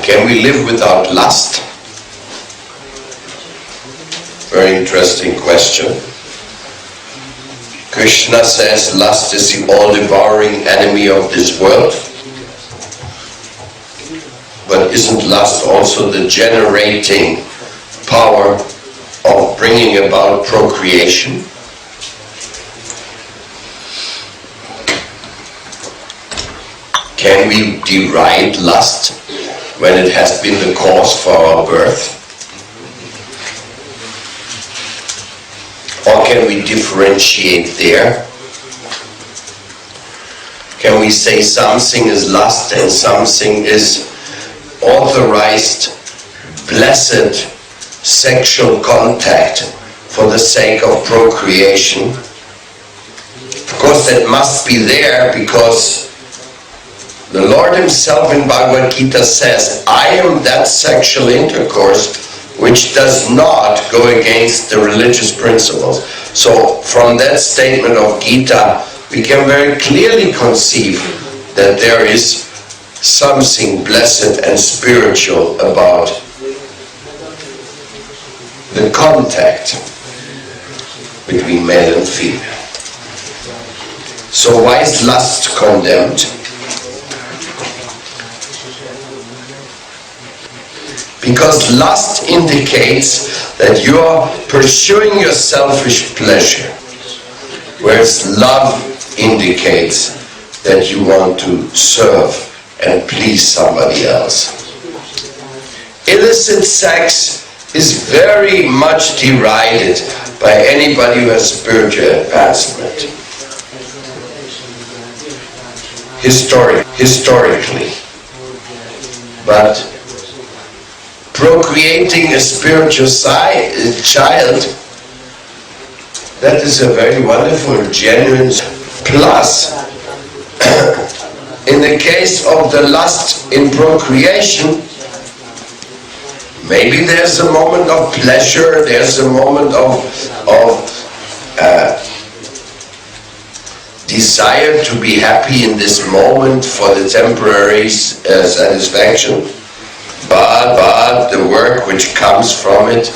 Can we live without lust? Very interesting question. Krishna says lust is the all-devouring enemy of this world. But isn't lust also the generating power of bringing about procreation? Can we deride lust when it has been the cause for our birth? Or can we differentiate there? Can we say something is lust and something is authorized, blessed sexual contact for the sake of procreation? Of course that must be there, because the Lord himself in Bhagavad Gita says, I am that sexual intercourse which does not go against the religious principles. So from that statement of Gita, we can very clearly conceive that there is something blessed and spiritual about the contact between male and female. So why is lust condemned? Because lust indicates that you are pursuing your selfish pleasure, whereas love indicates that you want to serve and please somebody else. Illicit sex is very much derided by anybody who has spiritual advancement. Historically. But procreating a spiritual child, that is a very wonderful, genuine. Plus, in the case of the lust in procreation, maybe there's a moment of pleasure, there's a moment of desire to be happy in this moment for the temporary satisfaction. But the work which comes from it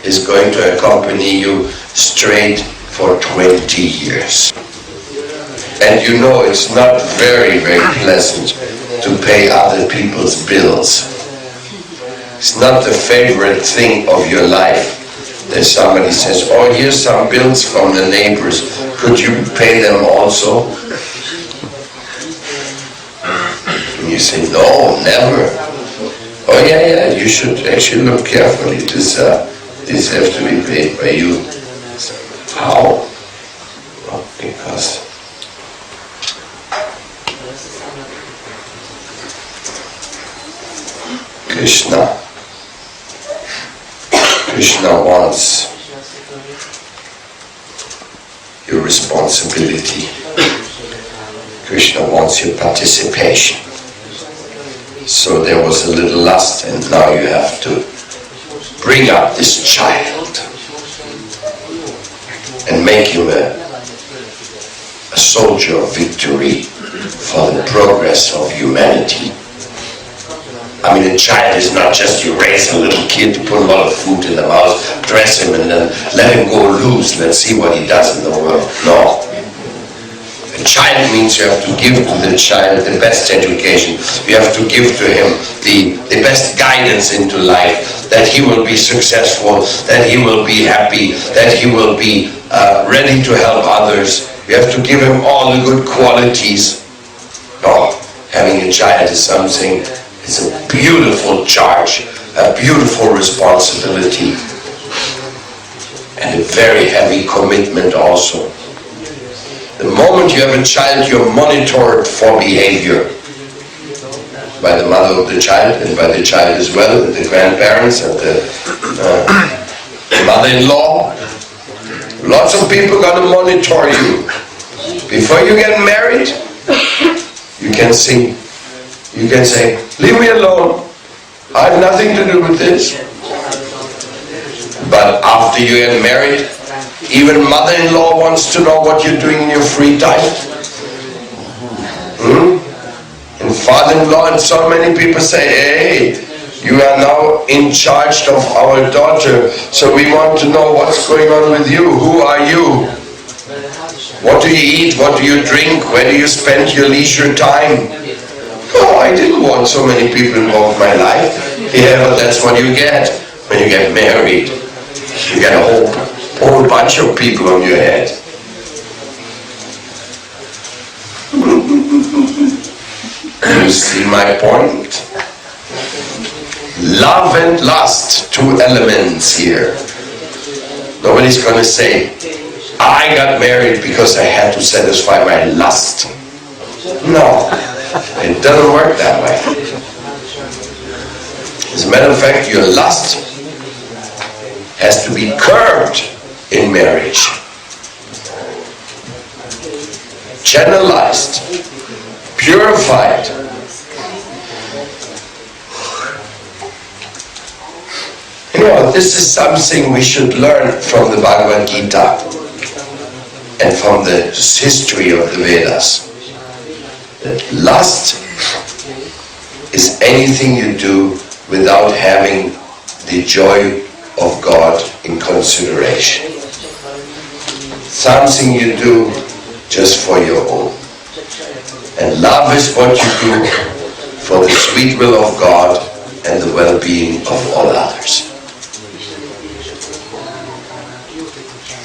is going to accompany you straight for 20 years. And you know it's not very, very pleasant to pay other people's bills. It's not the favorite thing of your life that somebody says, oh, here's some bills from the neighbors, could you pay them also? And you say, no, never. Oh yeah, you should actually look carefully. This has to be paid by you. How? Well, because Krishna wants your responsibility. Krishna wants your participation. So there was a little lust, and now you have to bring up this child and make him a soldier of victory for the progress of humanity. I mean, a child is not just you raise a little kid, put a lot of food in the mouth, dress him, and then let him go loose, let's see what he does in the world. No. A child means you have to give to the child the best education. You have to give to him the best guidance into life, that he will be successful, that he will be happy, that he will be ready to help others. You have to give him all the good qualities. Oh, having a child is something, it's a beautiful charge, a beautiful responsibility, and a very heavy commitment also. The moment you have a child, you're monitored for behavior by the mother of the child and by the child as well, and the grandparents and the mother-in-law. Lots of people are going to monitor you. Before you get married, you can say, leave me alone, I have nothing to do with this. But after you get married, even mother-in-law wants to know what you're doing in your free time. In father-in-law, and so many people say, hey, you are now in charge of our daughter, so we want to know what's going on with you. Who are you? What do you eat? What do you drink? Where do you spend your leisure time? No, I didn't want so many people involved in my life. Yeah, but that's what you get when you get married. You get a whole bunch of people on your head. You see my point? Love and lust, two elements here. Nobody's going to say, I got married because I had to satisfy my lust. No, it doesn't work that way. As a matter of fact, your lust has to be curbed in marriage. Channelized, purified. You know, this is something we should learn from the Bhagavad Gita and from the history of the Vedas. That lust is anything you do without having the joy of God in consideration. Something you do just for your own. And love is what you do for the sweet will of God and the well-being of all others.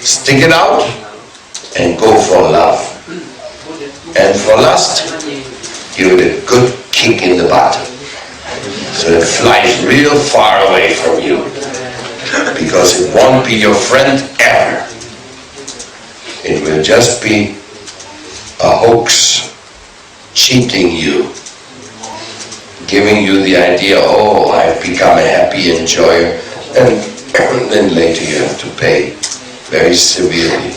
Stick it out and go for love. And for lust, give it a good kick in the butt. So it flies real far away from you. Because it won't be your friend ever. It will just be a hoax, cheating you, giving you the idea, oh, I've become a happy enjoyer, and then later you have to pay very severely.